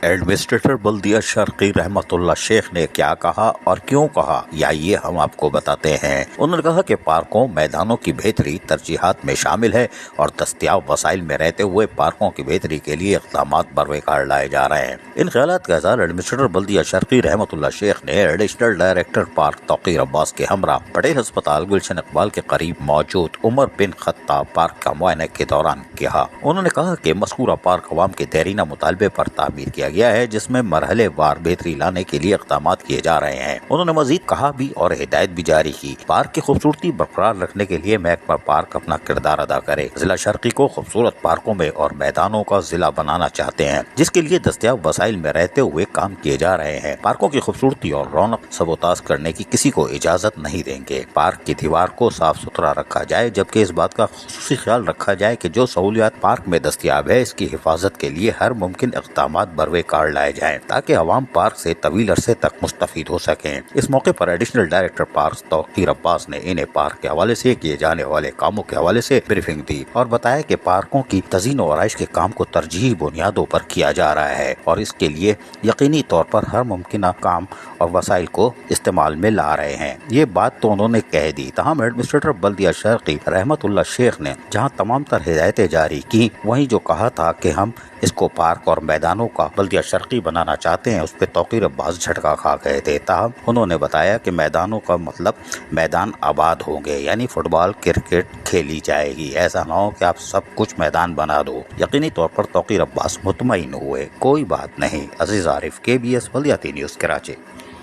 Administrator بلدیہ شرقی رحمتullah شیخ نے کیا کہا اور کیوں کہا یہ ہم آپ کو بتاتے ہیں۔ انہوں نے کہا کہ پارکوں میدانوں کی بہتری ترجیحات میں شامل ہے اور دستیاب وسائل میں رہتے ہوئے پارکوں کی بہتری کے لیے اقدامات بروقار لائے جا رہے ہیں۔ ان خیالات کا اظہار ایڈمنسٹریٹر بلدیہ شرقی رحمتullah شیخ نے ایڈیشنل ڈائریکٹر پارک توقیر عباس کے ہمراہ پٹیل ہسپتال گلشن اقبال کے قریب موجود عمر بن خطاب پارک کا معائنہ کے دوران کہا۔ انہوں نے کہا کہ مذکورہ پارک عوام کے دیرینہ مطالبے پر تعمیر کیا گیا ہے، جس میں مرحلے وار بہتری لانے کے لیے اقدامات کیے جا رہے ہیں۔ انہوں نے مزید کہا بھی اور ہدایت بھی جاری کی پارک کی خوبصورتی برقرار رکھنے کے لیے محکمہ پارک اپنا کردار ادا کرے۔ ضلع شرقی کو خوبصورت پارکوں میں اور میدانوں کا ضلع بنانا چاہتے ہیں، جس کے لیے دستیاب وسائل میں رہتے ہوئے کام کیے جا رہے ہیں۔ پارکوں کی خوبصورتی اور رونق سبوتاز کرنے کی کسی کو اجازت نہیں دیں گے۔ پارک کی دیوار کو صاف ستھرا رکھا جائے، جبکہ اس بات کا خصوصی خیال رکھا جائے کہ جو سہولیات پارک میں دستیاب ہے اس کی حفاظت کے لیے ہر ممکن اقدامات بروقار لائے جائیں تاکہ عوام پارک سے طویل عرصے تک مستفید ہو سکیں۔ اس موقع پر ایڈیشنل ڈائریکٹر پارک توقیر عباس نے انہیں پارک کے حوالے سے کیے جانے والے کاموں کے حوالے سے بریفنگ دی اور بتایا کہ پارکوں کی تزئین و آرائش کے کام کو ترجیحی بنیادوں پر کیا جا رہا ہے اور اس کے لیے یقینی طور پر ہر ممکنہ کام اور وسائل کو استعمال میں لا رہے ہیں۔ یہ بات تو انہوں نے کہہ دی، تاہم ایڈمنسٹریٹر بلدیہ شرقی رحمتullah شیخ نے جہاں تمام تر ہدایتیں جاری کی، وہیں جو کہا تھا کہ ہم اس کو پارک اور میدانوں کا بلدیہ شرقی بنانا چاہتے ہیں، اس پہ توقیر عباس جھٹکا کھا گئے تھے۔ تاہم انہوں نے بتایا کہ میدانوں کا مطلب میدان آباد ہوں گے، یعنی فٹ بال کرکٹ کھیلی جائے گی، ایسا نہ ہو کہ آپ سب کچھ میدان بنا دو۔ یقینی طور پر توقیر عباس مطمئن ہوئے، کوئی بات نہیں۔ عزیز عارف، KBS بلدیاتی نیوز کراچی۔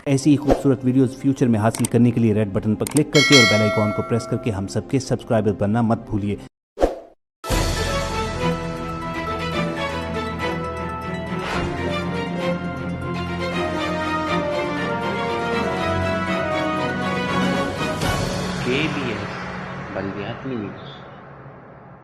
ایسی ہی خوبصورت ویڈیوز فیوچر میں حاصل کرنے کے لیے ریڈ بٹن پر کلک کر کے اور بیل آئیکن کو پریس کر کے ہم سب کے سبسکرائبر بننا مت بھولیے۔ KBS بلدیاتی نیوز